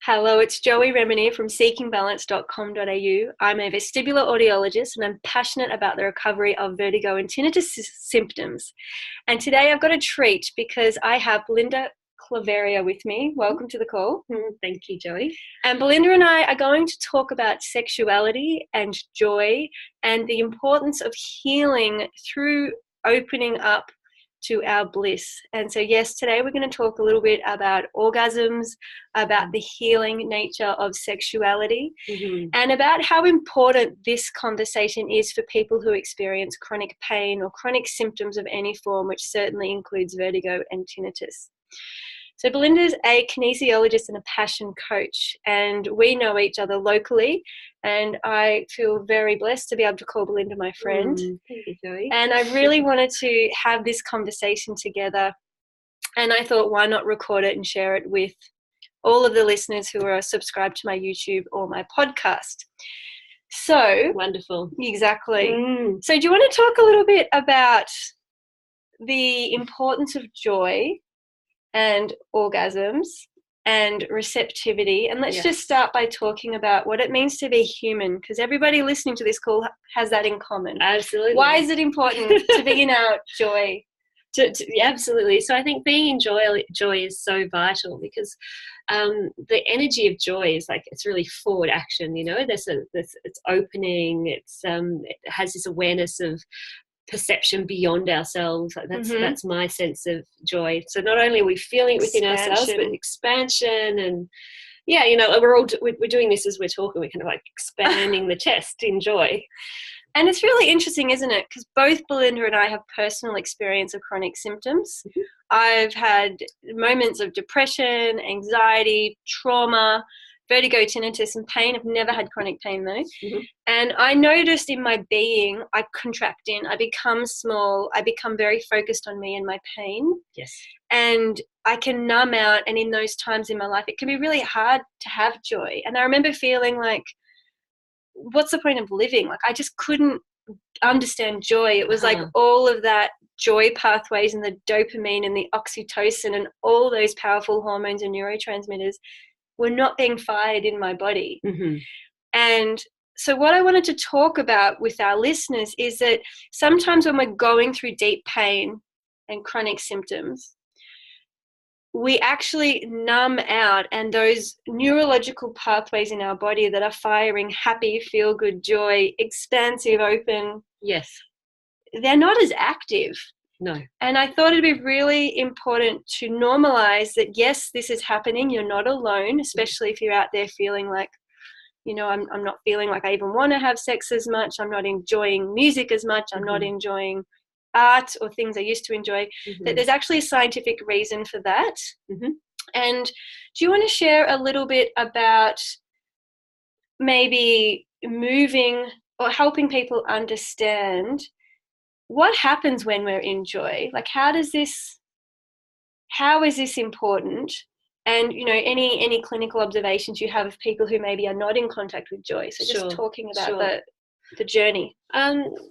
Hello, it's Joey Remini from seekingbalance.com.au. I'm a vestibular audiologist and I'm passionate about the recovery of vertigo and tinnitus symptoms. And today I've got a treat because I have Belinda Claveria with me. Welcome to the call. Thank you, Joey. And Belinda and I are going to talk about sexuality and joy and the importance of healing through opening up to our bliss. And so, yes, today we're going to talk a little bit about orgasms, about the healing nature of sexuality, and about how important this conversation is for people who experience chronic pain or chronic symptoms of any form, which certainly includes vertigo and tinnitus. So Belinda's a kinesiologist and a passion coach, and we know each other locally, and I feel very blessed to be able to call Belinda my friend. Thank you, Joey. And I really wanted to have this conversation together, and I thought, why not record it and share it with all of the listeners who are subscribed to my YouTube or my podcast. So Wonderful. Exactly. So do you want to talk a little bit about the importance of joy and orgasms and receptivity? And let's just start by talking about what it means to be human, because everybody listening to this call has that in common. Absolutely. Why is it important to be in our joy? Absolutely. So I think being in joy is so vital, because the energy of joy is like, it's really forward action, you know. It's opening, it has this awareness of perception beyond ourselves. That's my sense of joy. So not only are we feeling it within ourselves, but expansion. And we're doing this as we're talking. We're kind of like expanding the chest in joy. And it's really interesting, isn't it? Because both Belinda and I have personal experience of chronic symptoms. I've had moments of depression, anxiety, trauma, vertigo, tinnitus, and pain. I've never had chronic pain though. And I noticed in my being, I contract in, I become small, I become very focused on me and my pain. Yes. And I can numb out, and in those times in my life, it can be really hard to have joy. And I remember feeling like, what's the point of living? Like, I just couldn't understand joy. It was like all of that joy pathways and the dopamine and the oxytocin and all those powerful hormones and neurotransmitters were not being fired in my body. And so what I wanted to talk about with our listeners is that sometimes when we're going through deep pain and chronic symptoms, we actually numb out, and those neurological pathways in our body that are firing happy, feel-good, joy, expansive, open, they're not as active. No. And I thought it'd be really important to normalize that, yes, this is happening. You're not alone, especially if you're out there feeling like, you know, I'm not feeling like I even want to have sex as much. I'm not enjoying music as much. I'm not enjoying art or things I used to enjoy. That there's actually a scientific reason for that. And do you want to share a little bit about maybe moving or helping people understand what happens when we're in joy? Like, how is this important? And, you know, any clinical observations you have of people who maybe are not in contact with joy. So just talking about the journey.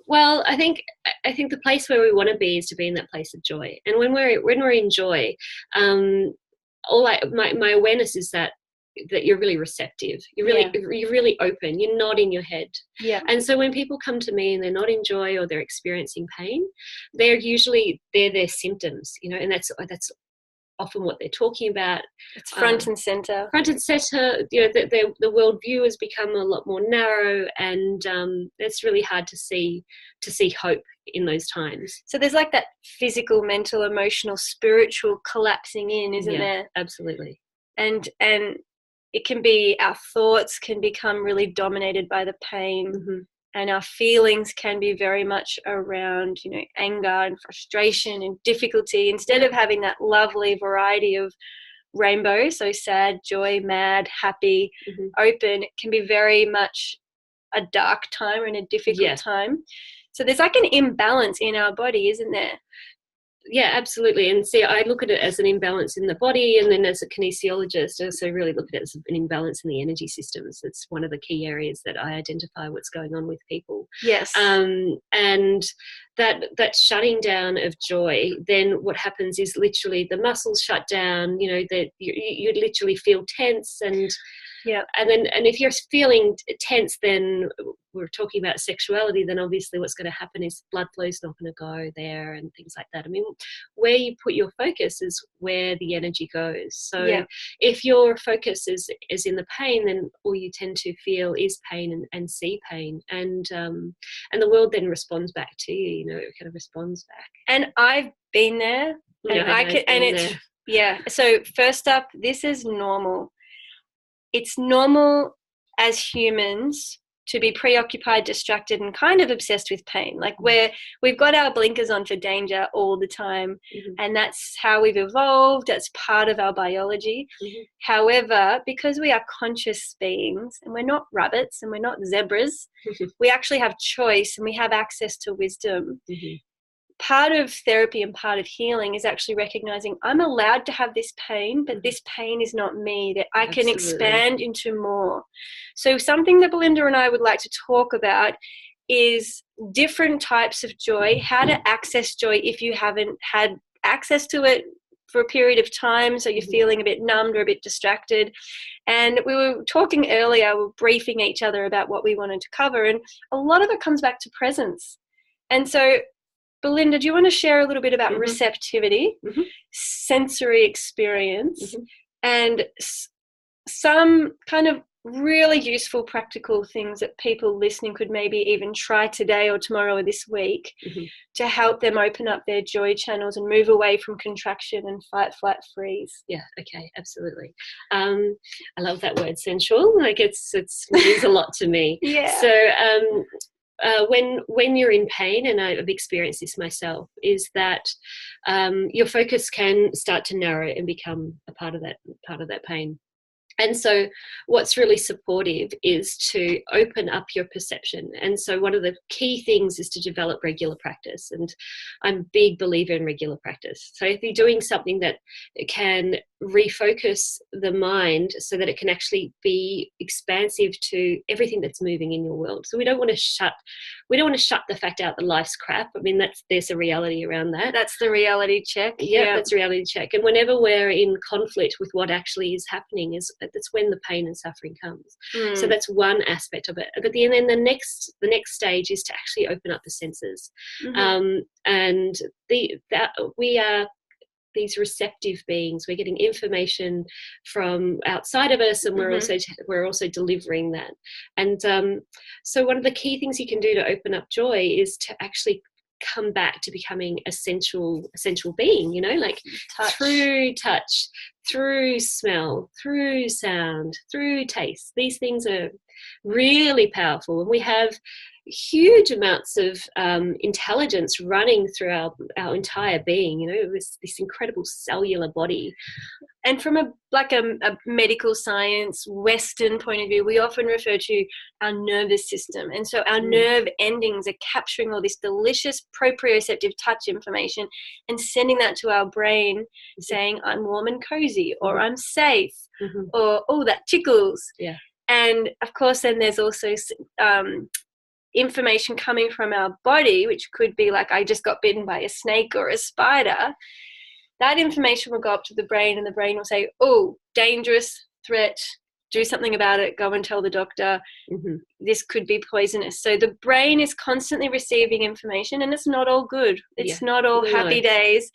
Well, I think the place where we want to be is to be in that place of joy. And when we're in joy, my awareness is that you're really receptive. You're really open. You're nodding your head. And so when people come to me and they're not in joy or they're experiencing pain, they're their symptoms, you know, and that's often what they're talking about. It's front and center. Front and center. You know, the worldview has become a lot more narrow, and it's really hard to see hope in those times. So there's like that physical, mental, emotional, spiritual collapsing in, isn't there? Absolutely. And it can be, our thoughts can become really dominated by the pain. And our feelings can be very much around, you know, anger and frustration and difficulty, instead of having that lovely variety of rainbow, so sad, joy, mad, happy, open. It can be very much a dark time and a difficult time. So there's like an imbalance in our body, isn't there? Yeah, absolutely. And see, I look at it as an imbalance in the body, and then as a kinesiologist, I also really look at it as an imbalance in the energy systems. It's one of the key areas that I identify what's going on with people. Yes. And that shutting down of joy, then what happens is literally the muscles shut down, you know, that you literally feel tense, and and if you're feeling tense, then we're talking about sexuality, then obviously what's going to happen is blood flow's not going to go there and things like that. I mean, where you put your focus is where the energy goes. So if your focus is in the pain, then all you tend to feel is pain and see pain, and the world then responds back to you, you know, it kind of responds back. And I've been there, and so first up, this is normal. It's normal as humans to be preoccupied, distracted, and kind of obsessed with pain. Like we've got our blinkers on for danger all the time, and that's how we've evolved. That's part of our biology. However, because we are conscious beings and we're not rabbits and we're not zebras, we actually have choice and we have access to wisdom. Part of therapy and part of healing is actually recognizing I'm allowed to have this pain, but this pain is not me, that I can expand into more. So something that Belinda and I would like to talk about is different types of joy, how to access joy if you haven't had access to it for a period of time, so you're feeling a bit numbed or a bit distracted. And we were talking earlier, we were briefing each other about what we wanted to cover, and a lot of it comes back to presence. And so Belinda, do you want to share a little bit about receptivity, sensory experience, and some kind of really useful practical things that people listening could maybe even try today or tomorrow or this week to help them open up their joy channels and move away from contraction and fight, flight, freeze? Yeah, okay, absolutely. I love that word, sensual. Like it means a lot to me. So when you're in pain, and I've experienced this myself, is that your focus can start to narrow and become a part of that pain. And so what's really supportive is to open up your perception. And so one of the key things is to develop regular practice. And I'm a big believer in regular practice. So if you're doing something that can refocus the mind so that it can actually be expansive to everything that's moving in your world. So we don't want to shut the fact out that life's crap. I mean, there's a reality around that. That's the reality check. Yeah, that's a reality check. And whenever we're in conflict with what actually is happening, that's when the pain and suffering comes. So that's one aspect of it. But then the next stage is to actually open up the senses. And we are these receptive beings. We're getting information from outside of us, and we're also delivering that. And so one of the key things you can do to open up joy is to actually come back to becoming a sensual being, you know, like through touch, through smell, through sound, through taste. These things are really powerful, and we have huge amounts of intelligence running through our entire being, you know, this incredible cellular body. And from a medical science Western point of view, we often refer to our nervous system, and so our nerve endings are capturing all this delicious proprioceptive touch information and sending that to our brain, saying I'm warm and cozy, or I'm safe, or oh, that tickles. And of course then there's also information coming from our body, which could be like I just got bitten by a snake or a spider. That information will go up to the brain, and the brain will say, oh, dangerous, threat, do something about it, go and tell the doctor, this could be poisonous. So the brain is constantly receiving information, and it's not all good. It's not all happy days.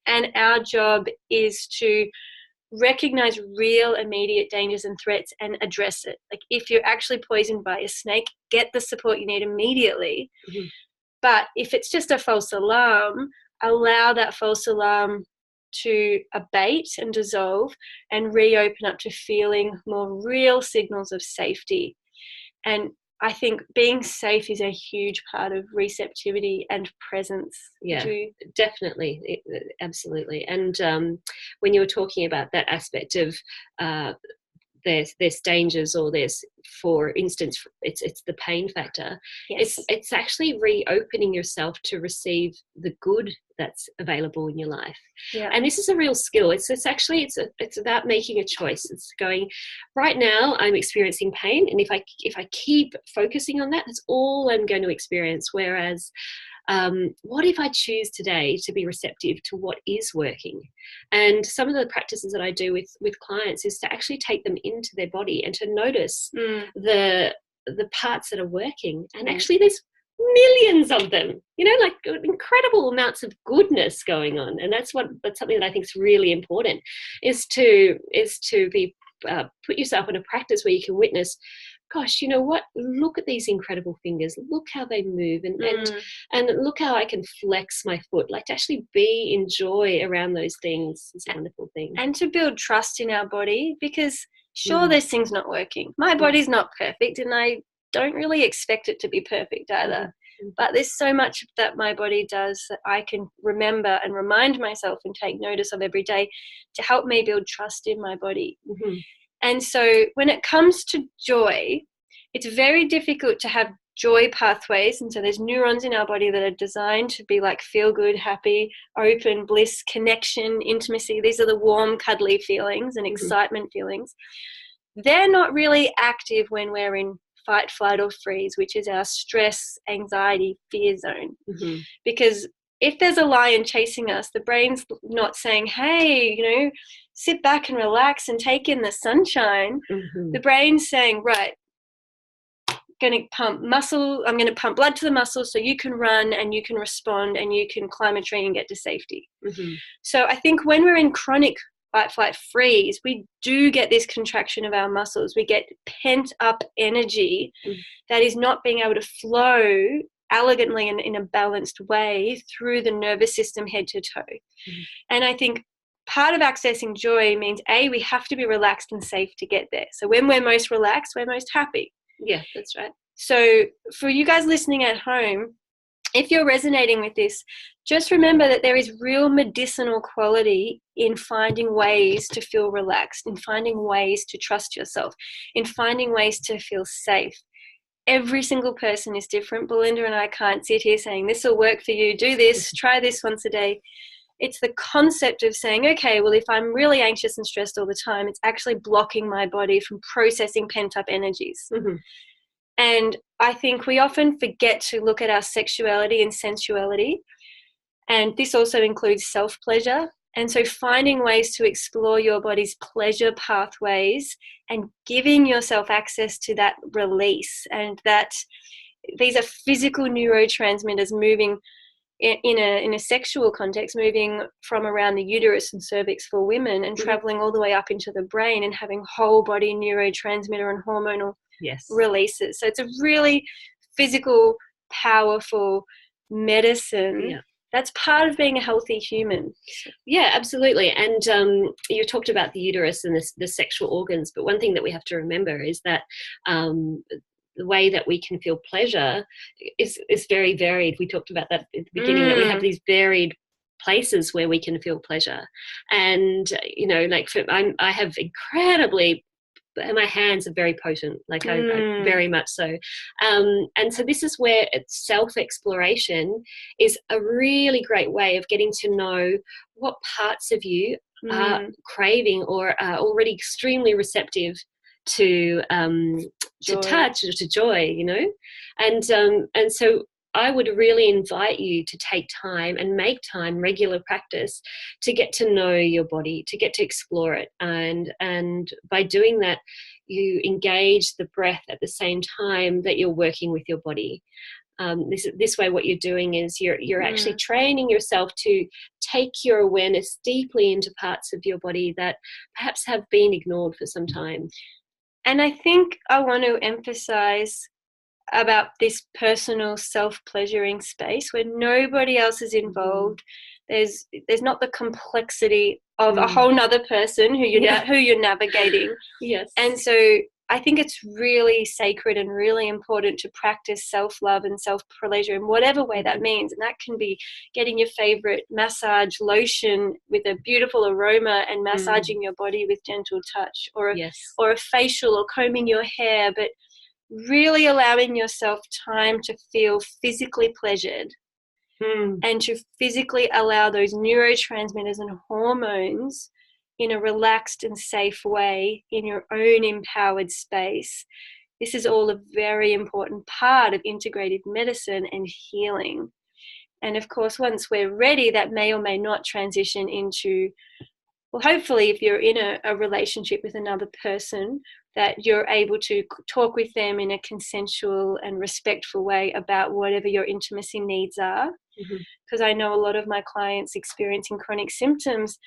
And our job is to recognize real immediate dangers and threats and address it. Like if you're actually poisoned by a snake, get the support you need immediately. But if it's just a false alarm, allow that false alarm to abate and dissolve and reopen up to feeling more real signals of safety. And I think being safe is a huge part of receptivity and presence. Yeah, definitely. Absolutely. And when you were talking about that aspect of there's dangers, or there's, for instance, it's the pain factor. It's actually reopening yourself to receive the good that's available in your life. And this is a real skill. It's about making a choice. It's going, right now I'm experiencing pain, and if I keep focusing on that, that's all I'm going to experience. Whereas what if I choose today to be receptive to what is working? And some of the practices that I do with clients is to actually take them into their body and to notice the parts that are working. And actually there's millions of them, like incredible amounts of goodness going on. And that's something that I think is really important, is to be put yourself in a practice where you can witness, gosh, you know what, look at these incredible fingers, look how they move, and look how I can flex my foot. Like, to actually be in joy around those things is a wonderful thing. And to build trust in our body, because sure, there's things not working. My body's not perfect, and I don't really expect it to be perfect either. But there's so much that my body does that I can remember and remind myself and take notice of every day to help me build trust in my body. And so when it comes to joy, it's very difficult to have joy pathways. And so there's neurons in our body that are designed to be like feel good, happy, open, bliss, connection, intimacy. These are the warm, cuddly feelings and excitement feelings. They're not really active when we're in fight, flight, or freeze, which is our stress, anxiety, fear zone. Because if there's a lion chasing us, the brain's not saying, hey, sit back and relax and take in the sunshine. The brain's saying, right, going to pump muscle. I'm going to pump blood to the muscle so you can run and you can respond and you can climb a tree and get to safety. So I think when we're in chronic fight, flight, freeze, we do get this contraction of our muscles. We get pent up energy that is not being able to flow elegantly and in a balanced way through the nervous system head to toe. And I think part of accessing joy means, we have to be relaxed and safe to get there. So when we're most relaxed, we're most happy. Yeah, that's right. So for you guys listening at home, if you're resonating with this, just remember that there is real medicinal quality in finding ways to feel relaxed, in finding ways to trust yourself, in finding ways to feel safe. Every single person is different. Belinda and I can't sit here saying, this will work for you, do this, try this once a day. It's the concept of saying, okay, well, if I'm really anxious and stressed all the time, it's actually blocking my body from processing pent-up energies. And I think we often forget to look at our sexuality and sensuality. And this also includes self-pleasure. And so finding ways to explore your body's pleasure pathways and giving yourself access to that release, and that these are physical neurotransmitters moving in a sexual context, moving from around the uterus and cervix for women and traveling all the way up into the brain and having whole body neurotransmitter and hormonal releases. So it's a really physical, powerful medicine. That's part of being a healthy human. Yeah, absolutely. And you talked about the uterus and the sexual organs, but one thing that we have to remember is that the way that we can feel pleasure is very varied. We talked about that at the beginning, that we have these varied places where we can feel pleasure. And, I have incredibly, my hands are very potent, I very much so. And so this is where self-exploration is a really great way of getting to know what parts of you are craving or are already extremely receptive to touch or to joy, and so I would really invite you to take time and make time, regular practice, to get to know your body, to get to explore it. And by doing that, you engage the breath at the same time that you're working with your body. This way, what you're doing is you're actually training yourself to take your awareness deeply into parts of your body that perhaps have been ignored for some time. And I think I want to emphasize about this personal self-pleasuring space where nobody else is involved. There's not the complexity of a whole nother person who you're navigating. Yes. And so I think it's really sacred and really important to practice self-love and self-pleasure in whatever way that means. And that can be getting your favorite massage lotion with a beautiful aroma and massaging your body with gentle touch, or a facial, or combing your hair, but really allowing yourself time to feel physically pleasured and to physically allow those neurotransmitters and hormones in a relaxed and safe way in your own empowered space. This is all a very important part of integrative medicine and healing. And of course, once we're ready, that may or may not transition into, well, hopefully, if you're in a relationship with another person, that you're able to talk with them in a consensual and respectful way about whatever your intimacy needs are. Because I know a lot of my clients experiencing chronic symptoms,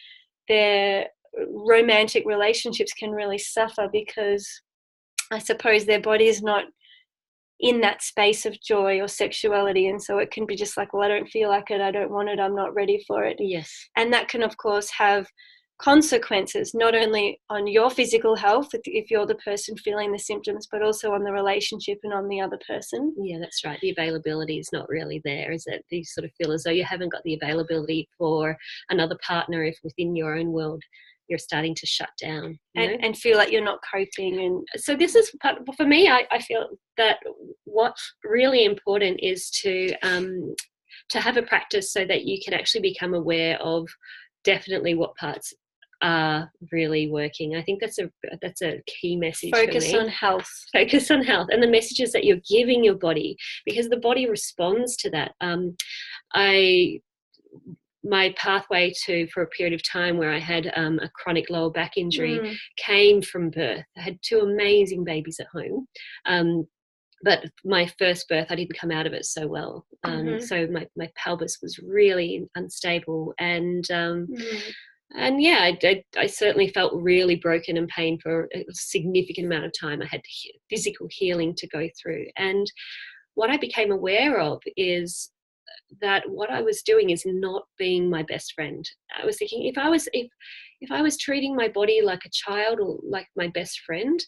their romantic relationships can really suffer because I suppose their body is not in that space of joy or sexuality, and so it can be just like, well, I don't feel like it, I don't want it, I'm not ready for it. Yes. And that can of course have consequences not only on your physical health if you're the person feeling the symptoms, but also on the relationship and on the other person. Yeah, that's right. The availability is not really there, is it? You sort of feel as though you haven't got the availability for another partner if within your own world you're starting to shut down, and feel like you're not coping. And so this is for me, I feel that what's really important is to have a practice so that you can actually become aware of definitely what parts are really working. I think that's a key message. Focus for me. on health. Focus on health and the messages that you're giving your body, because the body responds to that. My pathway for a period of time where I had a chronic lower back injury came from birth. I had 2 amazing babies at home. But my first birth, I didn't come out of it so well. So my pelvis was really unstable, and yeah, I certainly felt really broken and pain for a significant amount of time. I had physical healing to go through, and what I became aware of is that what I was doing is not being my best friend. I was thinking, if I was treating my body like a child or like my best friend,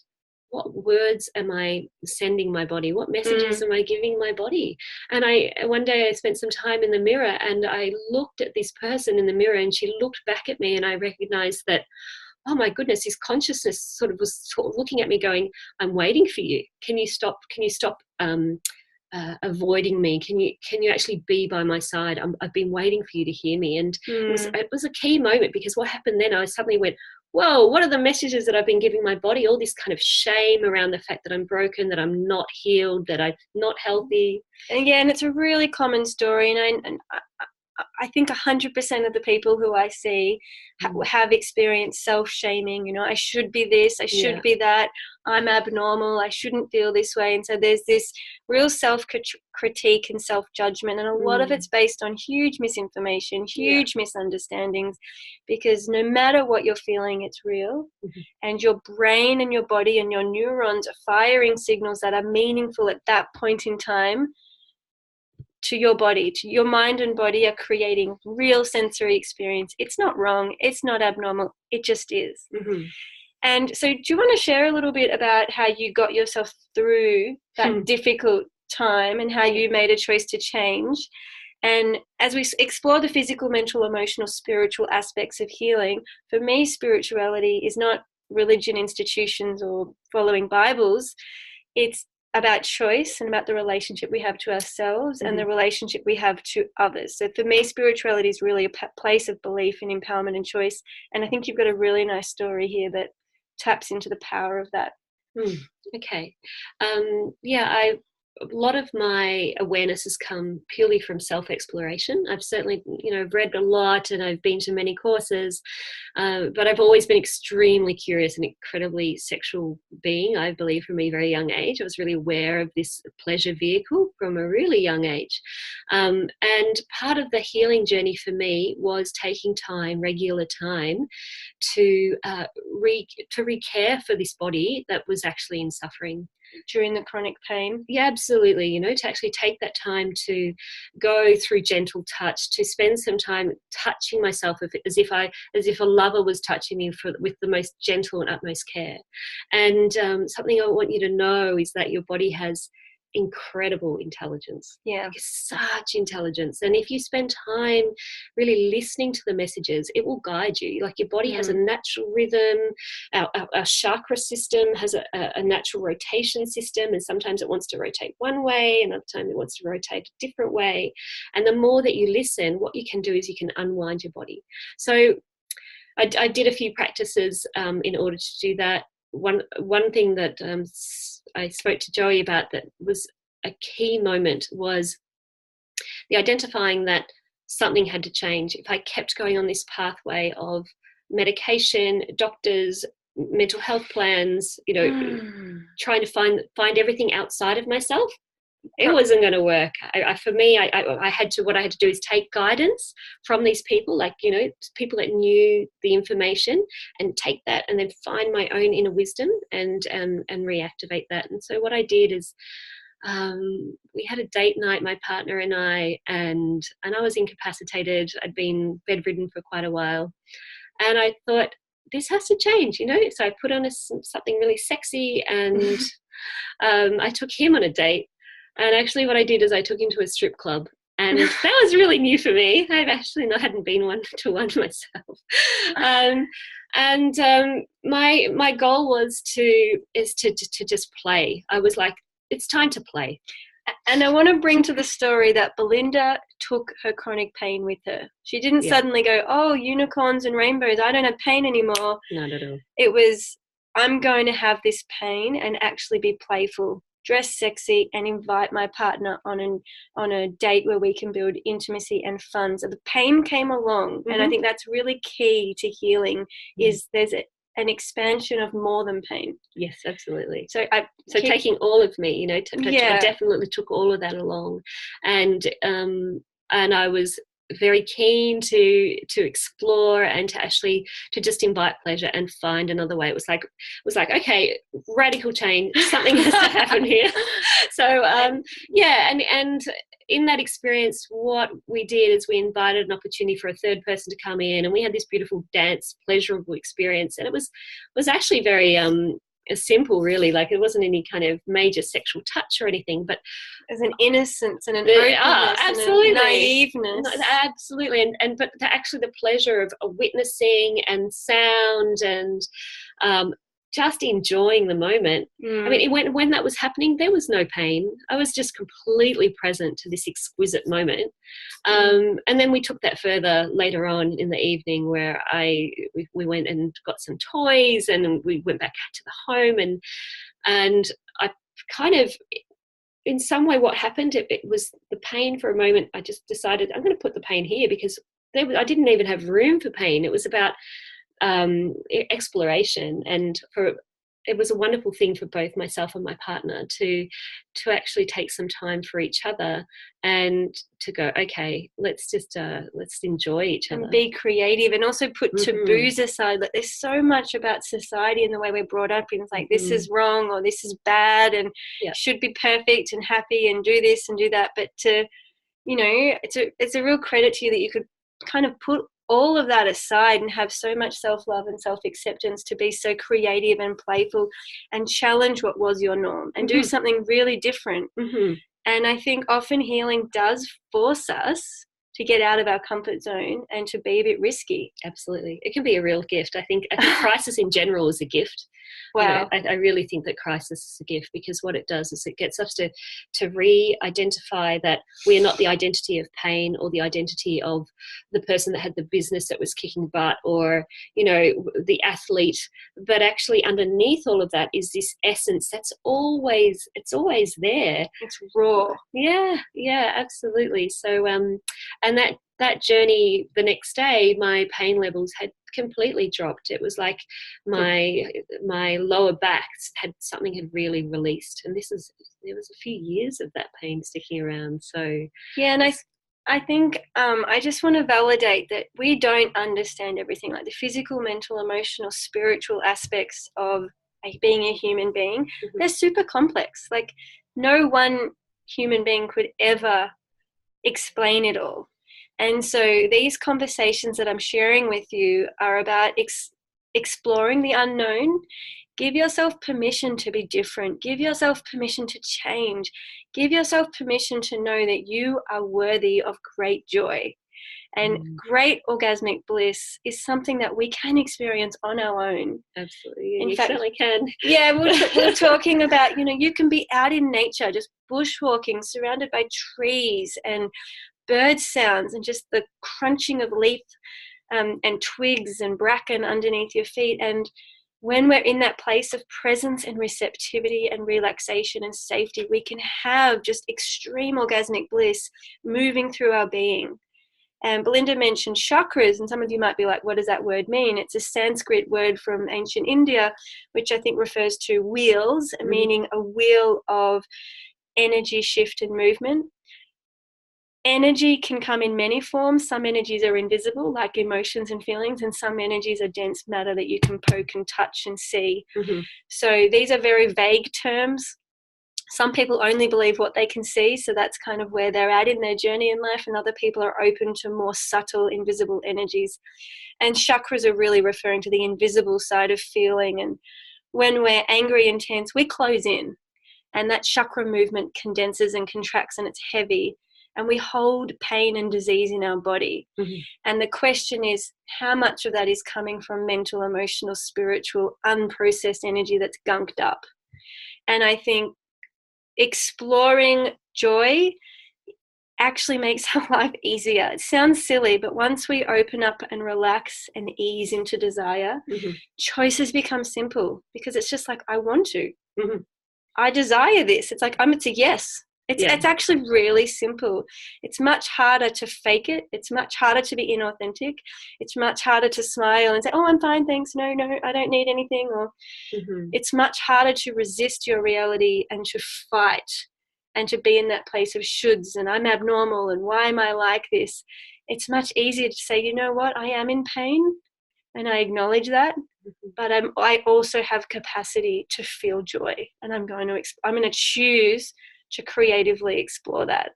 what words am I sending my body? What messages am I giving my body? And one day I spent some time in the mirror, and I looked at this person in the mirror, and she looked back at me, and I recognized that, oh my goodness, his consciousness sort of was looking at me going, I'm waiting for you. Can you stop avoiding me? Can you actually be by my side? I've been waiting for you to hear me. And it was a key moment, because what happened then, I suddenly went, whoa, what are the messages that I've been giving my body? All this kind of shame around the fact that I'm broken, that I'm not healed, that I'm not healthy. And it's a really common story, and I think 100% of the people who I see have experienced self-shaming. I should be this, I should be that, I'm abnormal, I shouldn't feel this way. And so there's this real self-critique and self-judgment, and a lot of it's based on huge misinformation, huge misunderstandings, because no matter what you're feeling, it's real. And your brain and your body and your neurons are firing signals that are meaningful at that point in time to your body. To your mind and body are creating real sensory experience. It's not wrong, it's not abnormal, it just is. And so do you want to share a little bit about how you got yourself through that difficult time and how you made a choice to change? And as we explore the physical, mental, emotional, spiritual aspects of healing, for me, spirituality is not religion, institutions, or following Bibles. It's about choice and about the relationship we have to ourselves and the relationship we have to others. So for me, spirituality is really a place of belief and empowerment and choice. And I think you've got a really nice story here that taps into the power of that. Okay. A lot of my awareness has come purely from self-exploration. I've certainly, read a lot, and I've been to many courses, but I've always been extremely curious and incredibly sexual being, I believe, from a very young age. I was really aware of this pleasure vehicle from a really young age. And part of the healing journey for me was taking time, regular time, to re-care for this body that was actually in suffering during the chronic pain. Yeah, absolutely. To actually take that time to go through gentle touch, to spend some time touching myself as if a lover was touching me with the most gentle and utmost care. And something I want you to know is that your body has incredible intelligence. Such intelligence. And if you spend time really listening to the messages, it will guide you. Like, your body has a natural rhythm. Our chakra system has a natural rotation system, and sometimes it wants to rotate one way, and other times it wants to rotate a different way. And the more that you listen, what you can do is you can unwind your body. So I did a few practices in order to do that. One thing that I spoke to Joey about that was a key moment was identifying that something had to change. If I kept going on this pathway of medication, doctors, mental health plans, trying to find everything outside of myself, it wasn't going to work. For me, I had to, what I had to do is take guidance from these people, like, people that knew the information, and take that and then find my own inner wisdom and reactivate that. And so what I did is, we had a date night, my partner and I was incapacitated. I'd been bedridden for quite a while. And I thought, this has to change, So I put on something really sexy, and I took him on a date. And actually what I did is I took him to a strip club. And that was really new for me. Hadn't been to one myself. My goal was to just play. I was like, it's time to play. And I want to bring to the story that Belinda took her chronic pain with her. She didn't suddenly go, oh, unicorns and rainbows, I don't have pain anymore. Not at all. It was, I'm going to have this pain and actually be playful, dress sexy, and invite my partner on a date where we can build intimacy and fun. So the pain came along. And I think that's really key to healing, is there's an expansion of more than pain. Yes, absolutely. So taking all of me, I definitely took all of that along, and I was very keen to explore and to just invite pleasure and find another way. It was like, okay, radical change, something has to happen here. So and in that experience, what we did is we invited an opportunity for a third person to come in, and we had this beautiful dance, pleasurable experience. And it was actually very simple, really. Like, it wasn't any kind of major sexual touch or anything, but there's an innocence and an openness absolutely. And a naiveness. Absolutely. But actually the pleasure of witnessing and sound and just enjoying the moment. I mean, when that was happening, there was no pain. I was just completely present to this exquisite moment. And then we took that further later on in the evening, where we went and got some toys, and we went back to the home, and I kind of, in some way, what happened, it was the pain for a moment. I just decided I'm going to put the pain here, because I didn't even have room for pain. It was about exploration, and it was a wonderful thing for both myself and my partner to actually take some time for each other and to go, okay, let's enjoy each other and be creative, and also put taboos aside. Like, there's so much about society and the way we're brought up, and it's like, this is wrong or this is bad, and should be perfect and happy and do this and do that. But it's a real credit to you that you could kind of put all of that aside and have so much self-love and self-acceptance to be so creative and playful and challenge what was your norm and do something really different. And I think often healing does force us to get out of our comfort zone and to be a bit risky. Absolutely. It can be a real gift. I think crisis in general is a gift. Wow. I really think that crisis is a gift, because what it does is it gets us to re-identify that we're not the identity of pain or the identity of the person that had the business that was kicking butt, or, the athlete, but actually underneath all of that is this essence that's always there. It's raw. Yeah, absolutely. So, and that journey, the next day, my pain levels had completely dropped. It was like my lower back had really released, and there was a few years of that pain sticking around. So yeah, and I think I just want to validate that we don't understand everything, like the physical, mental, emotional, spiritual aspects of being a human being. They're super complex. Like, no one human being could ever explain it all. And so these conversations that I'm sharing with you are about exploring the unknown. Give yourself permission to be different. Give yourself permission to change. Give yourself permission to know that you are worthy of great joy. And great orgasmic bliss is something that we can experience on our own. Absolutely. In fact, certainly can. Yeah, we're talking about, you can be out in nature, just bushwalking, surrounded by trees and bird sounds and just the crunching of leaf and twigs and bracken underneath your feet, and when we're in that place of presence and receptivity and relaxation and safety, we can have just extreme orgasmic bliss moving through our being. And Belinda mentioned chakras, and some of you might be like, what does that word mean? It's a Sanskrit word from ancient India, which I think refers to wheels, meaning a wheel of energy shift and movement. Energy can come in many forms. Some energies are invisible, like emotions and feelings, and some energies are dense matter that you can poke and touch and see. So these are very vague terms. Some people only believe what they can see, so that's kind of where they're at in their journey in life, and other people are open to more subtle, invisible energies. And chakras are really referring to the invisible side of feeling. And when we're angry and tense, we close in, and that chakra movement condenses and contracts, and it's heavy. And we hold pain and disease in our body. And the question is, how much of that is coming from mental, emotional, spiritual, unprocessed energy that's gunked up? And I think exploring joy actually makes our life easier. It sounds silly, but once we open up and relax and ease into desire, choices become simple, because it's just like, I want to. I desire this. It's like, it's a yes. It's actually really simple. It's much harder to fake it. It's much harder to be inauthentic. It's much harder to smile and say, oh, I'm fine, thanks. No, I don't need anything. Or it's much harder to resist your reality and to fight and to be in that place of shoulds and I'm abnormal and why am I like this? It's much easier to say, you know what, I am in pain and I acknowledge that, but I also have capacity to feel joy, and I'm going to choose to creatively explore that.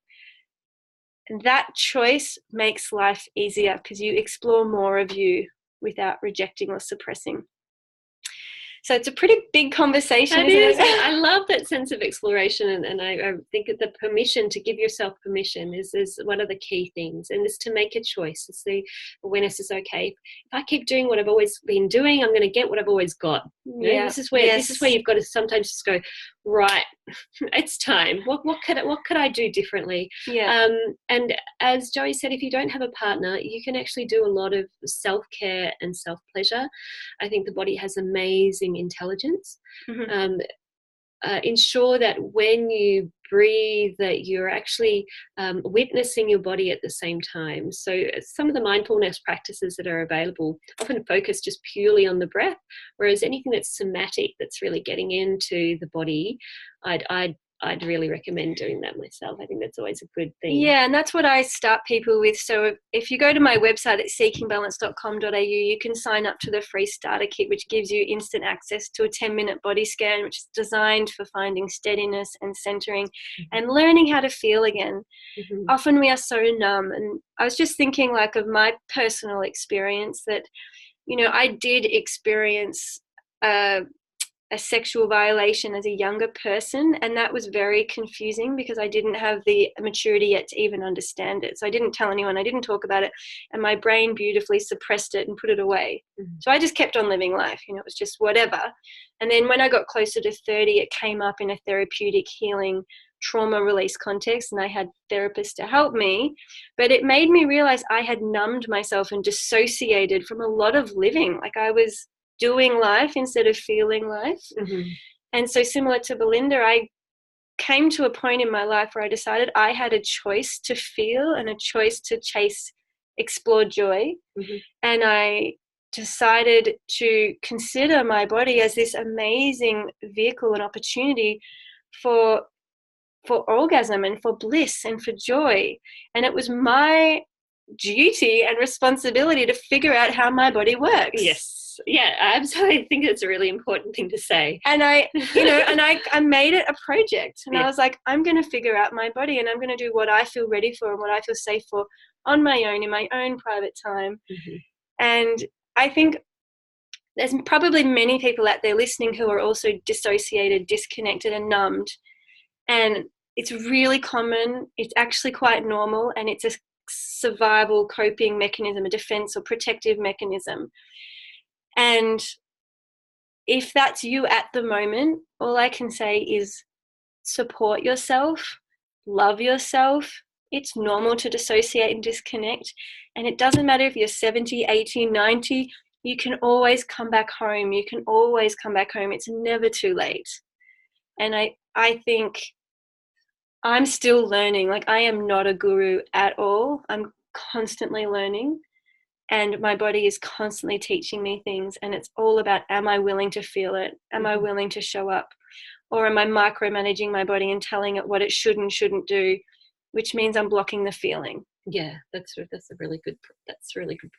And that choice makes life easier because you explore more of you without rejecting or suppressing. So it's a pretty big conversation, isn't it? I love that sense of exploration, and I think that the permission, to give yourself permission, is one of the key things, and is to make a choice. It's the awareness is okay. If I keep doing what I've always been doing, I'm going to get what I've always got. This is where you've got to sometimes just go, right, it's time. What could I do differently? And as Joey said, if you don't have a partner, you can actually do a lot of self-care and self-pleasure. I think the body has amazing intelligence. Ensure that when you breathe that you're actually witnessing your body at the same time. So some of the mindfulness practices that are available often focus just purely on the breath, whereas anything that's somatic, that's really getting into the body, I'd really recommend doing that myself. I think that's always a good thing. Yeah, and that's what I start people with. So if you go to my website at seekingbalance.com.au, you can sign up to the free starter kit, which gives you instant access to a 10-minute body scan, which is designed for finding steadiness and centering and learning how to feel again. Often we are so numb. And I was just thinking like of my personal experience that, I did experience a sexual violation as a younger person, and that was very confusing because I didn't have the maturity yet to even understand it. So I didn't tell anyone, I didn't talk about it, and my brain beautifully suppressed it and put it away. So I just kept on living life, it was just whatever. And then when I got closer to 30, it came up in a therapeutic healing trauma release context, and I had therapists to help me, but it made me realize I had numbed myself and dissociated from a lot of living. Like I was doing life instead of feeling life. And so similar to Belinda, I came to a point in my life where I decided I had a choice to feel and a choice to explore joy. And I decided to consider my body as this amazing vehicle and opportunity for orgasm and for bliss and for joy. And it was my duty and responsibility to figure out how my body works. Yes. Yeah, I absolutely think it's a really important thing to say. And I made it a project, and I was like, I'm going to figure out my body, and I'm going to do what I feel ready for and what I feel safe for on my own, in my own private time. And I think there's probably many people out there listening who are also dissociated, disconnected, and numbed. And it's really common. It's actually quite normal, and it's a survival coping mechanism, a defense or protective mechanism. And if that's you at the moment, all I can say is support yourself, love yourself. It's normal to dissociate and disconnect. And it doesn't matter if you're 70, 80, 90, you can always come back home. You can always come back home. It's never too late. And I think I'm still learning. Like, I am not a guru at all. I'm constantly learning, and my body is constantly teaching me things. And it's all about, am I willing to feel it? Am I willing to show up? Or am I micromanaging my body and telling it what it should and shouldn't do, which means I'm blocking the feeling. Yeah, that's a really good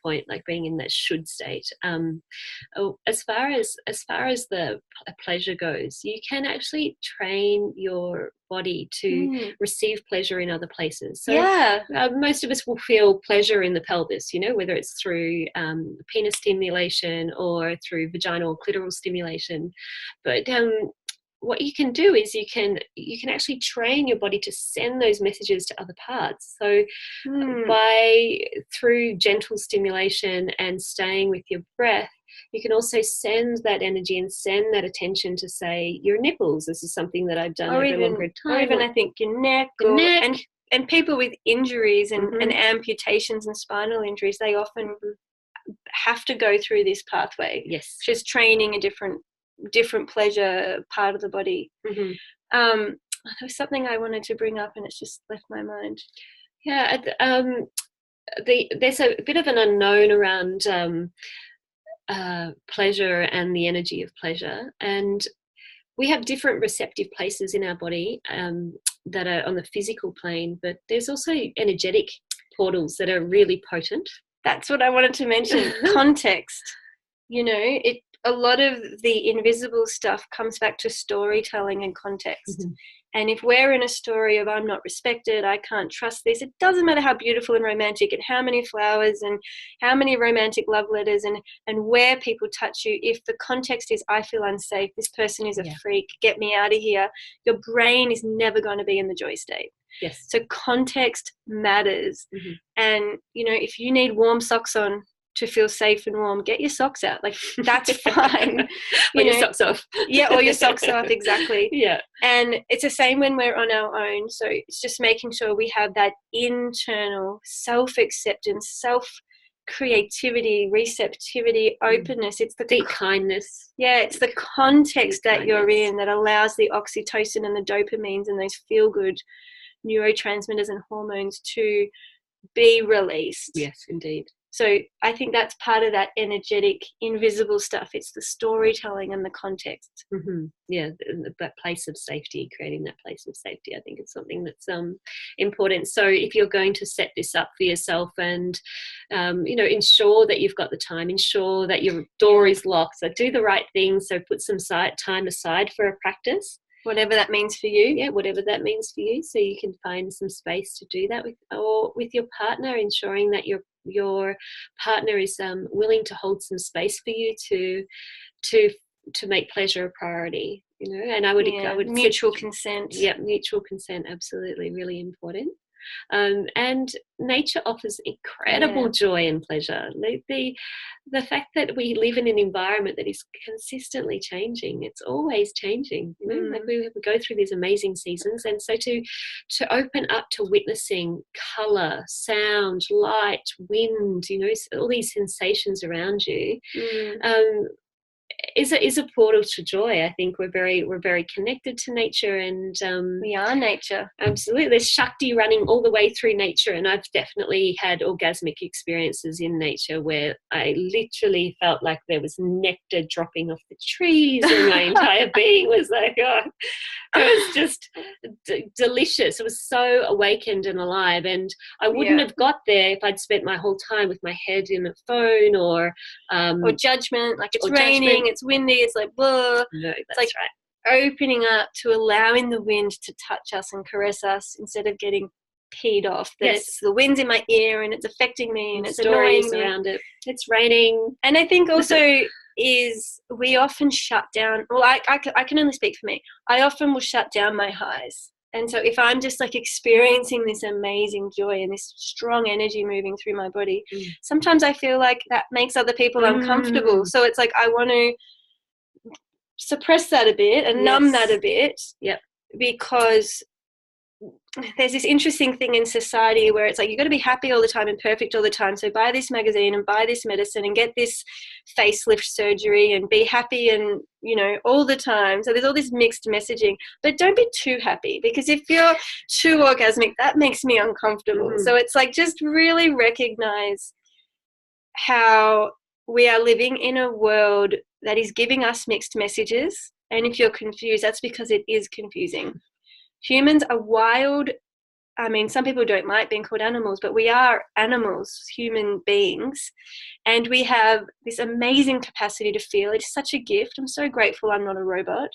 point. Like being in that should state. As far as the pleasure goes, you can actually train your body to receive pleasure in other places. So most of us will feel pleasure in the pelvis, whether it's through penis stimulation or through vaginal or clitoral stimulation. But what you can do is you can actually train your body to send those messages to other parts. So through gentle stimulation and staying with your breath, you can also send that energy and send that attention to, say, your nipples. This is something that I've done over a longer time. Or even I think your neck. And people with injuries and amputations and spinal injuries, they often have to go through this pathway. Yes. Just training a different pleasure part of the body. There was something I wanted to bring up and it's just left my mind. There's a bit of an unknown around pleasure and the energy of pleasure, and we have different receptive places in our body that are on the physical plane, but there's also energetic portals that are really potent. That's what I wanted to mention. Context. A lot of the invisible stuff comes back to storytelling and context. And if we're in a story of, I'm not respected, I can't trust this, it doesn't matter how beautiful and romantic and how many flowers and how many romantic love letters and where people touch you, if the context is, I feel unsafe, this person is a freak, get me out of here, your brain is never going to be in the joy state. Yes. So context matters. And, if you need warm socks on to feel safe and warm, get your socks out. Like, that's fine. Or your socks off. Or your socks off, exactly. Yeah. And it's the same when we're on our own. So it's just making sure we have that internal self-acceptance, self-creativity, receptivity, openness. It's the deep kindness. Yeah, it's the context that you're in that allows the oxytocin and the dopamines and those feel-good neurotransmitters and hormones to be released. Yes, indeed. So I think that's part of that energetic, invisible stuff. It's the storytelling and the context. Yeah, that place of safety, creating that place of safety, I think it's something that's important. So if you're going to set this up for yourself and, ensure that you've got the time, ensure that your door is locked, so do the right thing, so put some time aside for a practice. Whatever that means for you. Yeah, whatever that means for you. So you can find some space to do that with your partner, ensuring that your partner is willing to hold some space for you to make pleasure a priority. And I would mutual consent. Yeah, mutual consent, absolutely, really important. And nature offers incredible joy and pleasure. The fact that we live in an environment that is consistently changing, it's always changing. Like we go through these amazing seasons, and so to open up to witnessing colour, sound, light, wind, all these sensations around you. Is a portal to joy. I think we're very connected to nature, and we are nature. Absolutely, there's Shakti running all the way through nature, and I've definitely had orgasmic experiences in nature where I literally felt like there was nectar dropping off the trees, and my entire being was like, it was just delicious. It was so awakened and alive, and I wouldn't have got there if I'd spent my whole time with my head in a phone or judgment, like it's raining, it's windy, it's like blah. No, that's it's like opening up to allowing the wind to touch us and caress us instead of getting peed off that it's the wind's in my ear and it's affecting me and it's stories annoying me. Around it. It's raining. And I think also is we often shut down, well, I can only speak for me. I often will shut down my highs. And so if I'm just like experiencing this amazing joy and this strong energy moving through my body, sometimes I feel like that makes other people uncomfortable. So it's like I want to suppress that a bit and numb that a bit. Yep. Because there's this interesting thing in society where it's like you've got to be happy all the time and perfect all the time. So buy this magazine and buy this medicine and get this facelift surgery and be happy and, you know, all the time. So there's all this mixed messaging. But don't be too happy, because if you're too orgasmic, that makes me uncomfortable. Mm-hmm. So it's like just really recognize how we are living in a world that is giving us mixed messages. And if you're confused, that's because it is confusing. Humans are wild. I mean, some people don't like being called animals, but we are animals, human beings, and we have this amazing capacity to feel. It's such a gift. I'm so grateful I'm not a robot.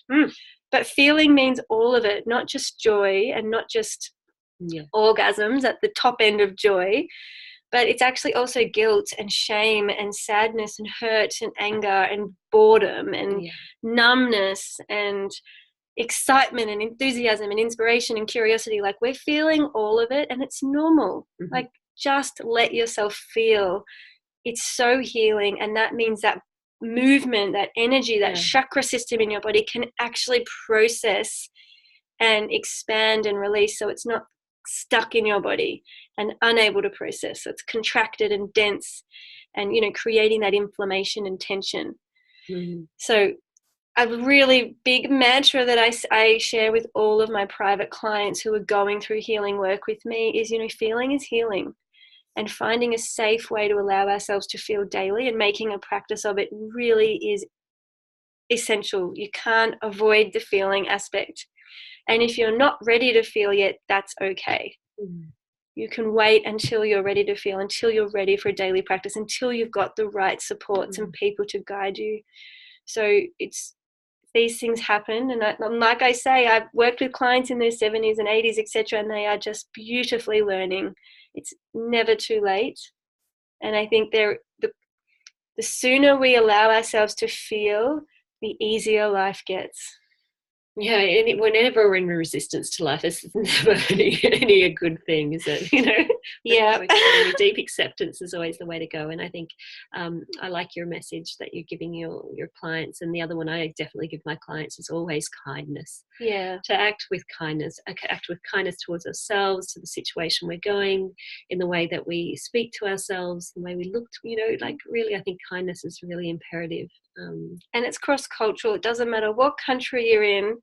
But feeling means all of it, not just joy and not just orgasms at the top end of joy, but it's actually also guilt and shame and sadness and hurt and anger and boredom and numbness and excitement and enthusiasm and inspiration and curiosity. Like, we're feeling all of it, and it's normal. Like, just let yourself feel. It's so healing, and that means that movement, that energy, that chakra system in your body can actually process and expand and release, so it's not stuck in your body and unable to process. So it's contracted and dense and, you know, creating that inflammation and tension. So a really big mantra that I share with all of my private clients who are going through healing work with me is, you know, feeling is healing, and finding a safe way to allow ourselves to feel daily and making a practice of it really is essential. You can't avoid the feeling aspect. And if you're not ready to feel yet, that's okay. You can wait until you're ready to feel, until you're ready for a daily practice, until you've got the right supports and people to guide you. So these things happen, and like I say, I've worked with clients in their 70s and 80s, etc., and they are just beautifully learning. It's never too late. And I think the sooner we allow ourselves to feel, the easier life gets. Yeah, and whenever we're in resistance to life, it's never any a good thing, is it? You know, deep acceptance is always the way to go. And I think I like your message that you're giving your clients. And the other one I definitely give my clients is always kindness. Yeah, to act with kindness towards ourselves, to the situation we're going, in the way that we speak to ourselves, the way we look. You know, like really, I think kindness is really imperative. And it's cross-cultural. It doesn't matter what country you're in,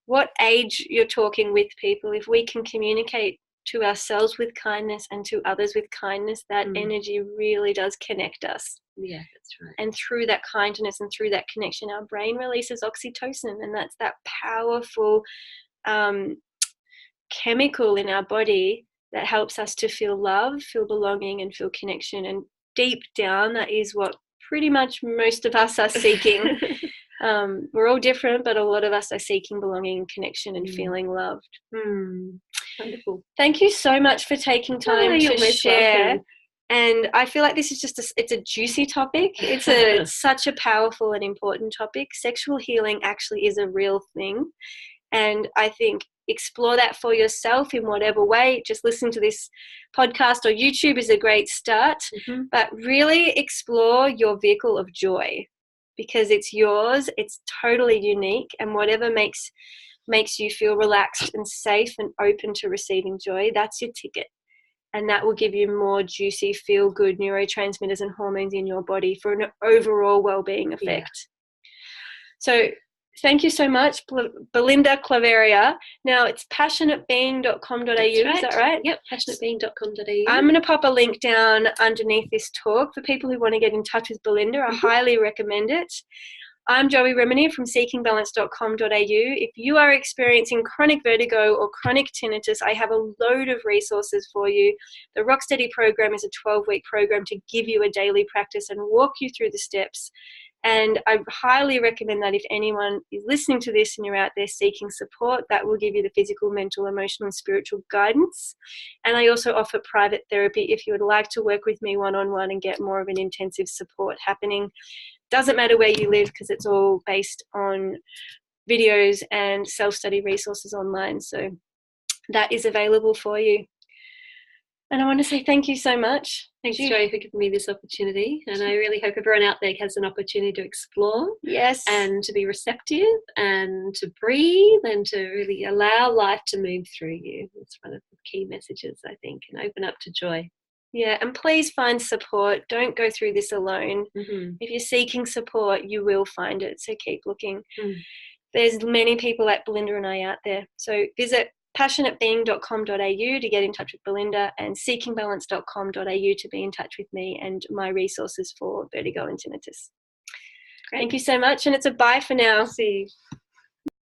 what age you're talking with people. If we can communicate to ourselves with kindness and to others with kindness, that energy really does connect us. Yeah, that's right. And through that kindness and through that connection, our brain releases oxytocin, and that's that powerful chemical in our body that helps us to feel love, feel belonging, and feel connection. And deep down, that is what pretty much most of us are seeking. We're all different, but a lot of us are seeking belonging and connection and feeling loved. Wonderful. Thank you so much for taking time to share. Welcome. And I feel like this is it's a juicy topic. It's such a powerful and important topic. Sexual healing actually is a real thing. And I think explore that for yourself in whatever way. Just listen to this podcast or YouTube is a great start, but really explore your vehicle of joy, because it's yours. It's totally unique, and whatever makes you feel relaxed and safe and open to receiving joy, that's your ticket. And that will give you more juicy, feel good neurotransmitters and hormones in your body for an overall well-being effect. So thank you so much, Belinda Claveria. Now it's passionatebeing.com.au, right. Is that right? Yep, passionatebeing.com.au. I'm going to pop a link down underneath this talk for people who want to get in touch with Belinda. I highly recommend it. I'm Joey Remini from seekingbalance.com.au. If you are experiencing chronic vertigo or chronic tinnitus, I have a load of resources for you. The Rock Steady program is a 12-week program to give you a daily practice and walk you through the steps. And I highly recommend that if anyone is listening to this and you're out there seeking support, that will give you the physical, mental, emotional, and spiritual guidance. And I also offer private therapy if you would like to work with me one-on-one and get more of an intensive support happening. Doesn't matter where you live, because it's all based on videos and self-study resources online. So that is available for you. And I want to say thank you so much. Thanks, Joy, for giving me this opportunity. And I really hope everyone out there has an opportunity to explore. Yes. And to be receptive and to breathe and to really allow life to move through you. It's one of the key messages, I think, and open up to joy. Yeah, and please find support. Don't go through this alone. Mm-hmm. If you're seeking support, you will find it. So keep looking. Mm. There's many people like Belinda and I out there. So visit passionatebeing.com.au to get in touch with Belinda, and seekingbalance.com.au to be in touch with me and my resources for vertigo and tinnitus. Great. Thank you so much, and it's a bye for now. See you.